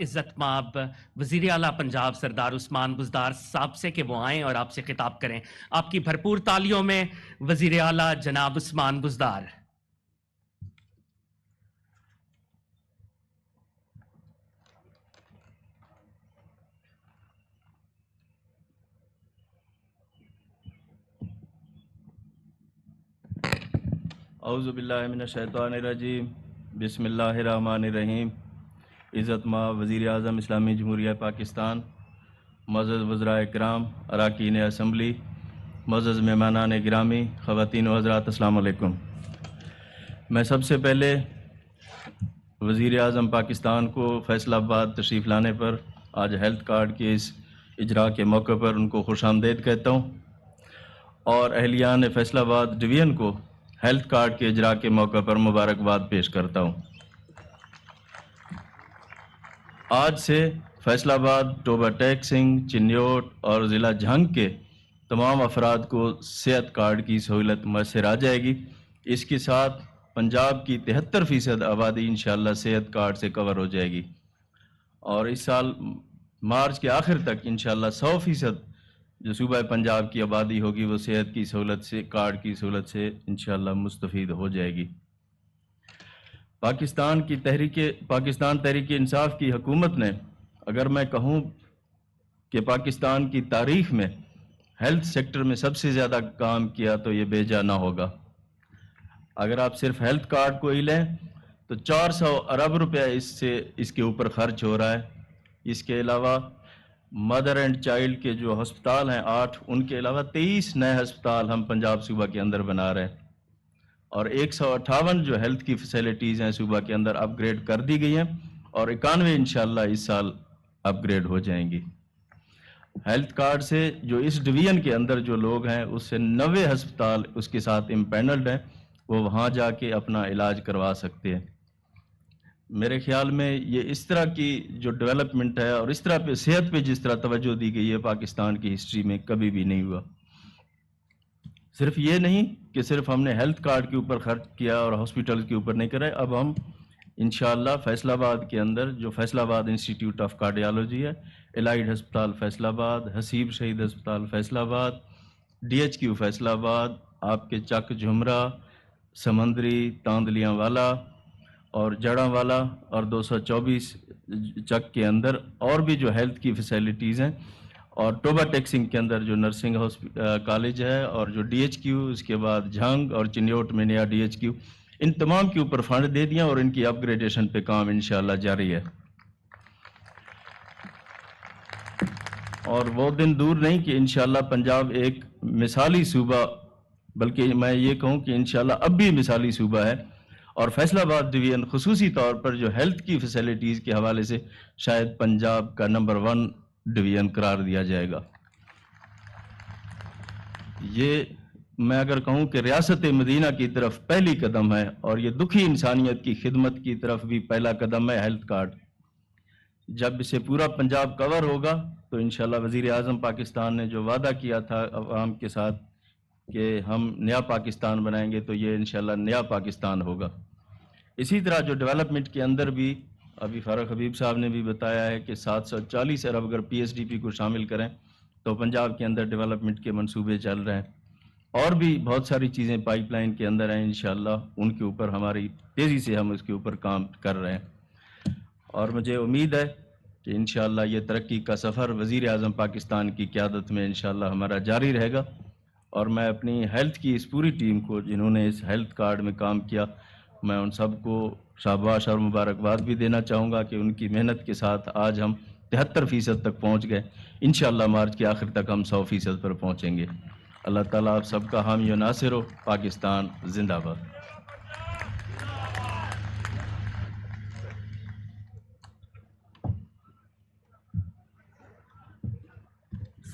عزت مآب وزیر اعلیٰ پنجاب سردار عثمان بزدار صاحب سے کہ وہ آئیں اور آپ سے خطاب کریں۔ آپ کی بھرپور تالیوں میں وزیر اعلیٰ جناب عثمان بزدار۔ اعوذ باللہ من الشیطان الرجیم، بسم اللہ الرحمن الرحیم۔ عزت مآب وزیر اعظم اسلامی جمہوریہ پاکستان، معزز وزرائے کرام، اراکین اسمبلی، معزز مہمانان گرامی، خواتین و حضرات، السلام علیکم۔ میں سب سے پہلے وزیر اعظم پاکستان کو فیصل آباد تشریف لانے پر آج ہیلتھ کارڈ کے اس اجراء کے موقع پر ان کو خوش آمدید کہتا ہوں، اور اہلیان فیصل آباد ڈویژن کو ہیلتھ کارڈ کے اجراء کے موقع پر مبارکباد پیش کرتا ہوں۔ آج سے فیصل آباد، ٹوبہ ٹیک سنگھ، چنیوٹ اور ضلع جھنگ کے تمام افراد کو صحت کارڈ کی سہولت میسر آ جائے گی۔ اس کے ساتھ پنجاب کی 73% آبادی انشاءاللہ صحت کارڈ سے کور ہو جائے گی، اور اس سال مارچ کے آخر تک انشاءاللہ 100% جو صوبہ پنجاب کی آبادی ہوگی وہ صحت کی سہولت سے، کارڈ کی سہولت سے انشاءاللہ مستفید ہو جائے گی۔ پاکستان تحریک انصاف کی حکومت نے، اگر میں کہوں کہ پاکستان کی تاریخ میں ہیلتھ سیکٹر میں سب سے زیادہ کام کیا تو یہ بیجا نہ ہوگا۔ اگر آپ صرف ہیلتھ کارڈ کو ہی لیں تو 400 ارب روپے اس کے اوپر خرچ ہو رہا ہے۔ اس کے علاوہ مدر اینڈ چائلڈ کے جو ہسپتال ہیں 8، ان کے علاوہ 23 نئے ہسپتال ہم پنجاب صوبہ کے اندر بنا رہے ہیں، اور 158 جو ہیلتھ کی فیسلٹیز ہیں صوبہ کے اندر اپ گریڈ کر دی گئی ہیں، اور 91 انشاءاللہ اس سال اپ گریڈ ہو جائیں گی۔ ہیلتھ کارڈ سے جو اس ڈویژن کے اندر جو لوگ ہیں اس سے 90 ہسپتال اس کے ساتھ امپینلڈ ہیں، وہ وہاں جا کے اپنا علاج کروا سکتے ہیں۔ میرے خیال میں یہ اس طرح کی جو ڈیولپمنٹ ہے اور اس طرح پہ صحت پہ جس طرح توجہ دی گئی ہے پاکستان کی ہسٹری میں کبھی بھی نہیں ہوا۔ صرف یہ نہیں کہ صرف ہم نے ہیلتھ کارڈ کے اوپر خرچ کیا اور ہاسپٹل کے اوپر نہیں کرے، اب ہم انشاءاللہ فیصل آباد کے اندر جو فیصل آباد انسٹیٹیوٹ آف کارڈیالوجی ہے، الائیڈ ہسپتال فیصل آباد، حسیب شہید ہسپتال فیصل آباد، DHQ فیصل آباد، آپ کے چک جھمرا، سمندری، تاندلیاں والا اور جڑاں والا اور 224 چک کے اندر اور بھی جو ہیلتھ کی فیسلٹیز ہیں، اور ٹوبہ ٹیک سنگھ کے اندر جو نرسنگ کالج ہے، اور جو DHQ، اس کے بعد جھنگ اور چنیوٹ میں نیا DHQ، ان تمام کے اوپر فنڈ دے دیا اور ان کی اپ گریڈیشن پہ کام انشاءاللہ جاری ہے۔ اور وہ دن دور نہیں کہ انشاءاللہ پنجاب ایک مثالی صوبہ، بلکہ میں یہ کہوں کہ انشاءاللہ اب بھی مثالی صوبہ ہے، اور فیصل آباد ڈویژن خصوصی طور پر جو ہیلتھ کی فیسلٹیز کے حوالے سے شاید پنجاب کا نمبر 1 ڈویژن قرار دیا جائے گا۔ یہ میں اگر کہوں کہ ریاست مدینہ کی طرف پہلی قدم ہے، اور یہ دکھی انسانیت کی خدمت کی طرف بھی پہلا قدم ہے ہیلتھ کارڈ۔ جب اسے پورا پنجاب کور ہوگا تو انشاءاللہ وزیر اعظم پاکستان نے جو وعدہ کیا تھا عوام کے ساتھ کہ ہم نیا پاکستان بنائیں گے، تو یہ انشاءاللہ نیا پاکستان ہوگا۔ اسی طرح جو ڈیولپمنٹ کے اندر بھی ابھی فاروق حبیب صاحب نے بھی بتایا ہے کہ 740 ارب اگر PSDP کو شامل کریں تو پنجاب کے اندر ڈیولپمنٹ کے منصوبے چل رہے ہیں، اور بھی بہت ساری چیزیں پائپ لائن کے اندر ہیں انشاءاللہ، ان کے اوپر ہماری تیزی سے ہم اس کے اوپر کام کر رہے ہیں، اور مجھے امید ہے کہ انشاءاللہ یہ ترقی کا سفر وزیر اعظم پاکستان کی قیادت میں انشاءاللہ ہمارا جاری رہے گا۔ اور میں اپنی ہیلتھ کی اس پوری ٹیم کو جنہوں نے اس ہیلتھ کارڈ میں کام کیا، میں ان سب کو شاباش اور مبارکباد بھی دینا چاہوں گا کہ ان کی محنت کے ساتھ آج ہم 73% تک پہنچ گئے۔ انشاءاللہ مارچ کے آخر تک ہم 100% پر پہنچیں گے۔ اللہ تعالیٰ آپ سب کا حامی و ناصر ہو۔ پاکستان زندہ باد۔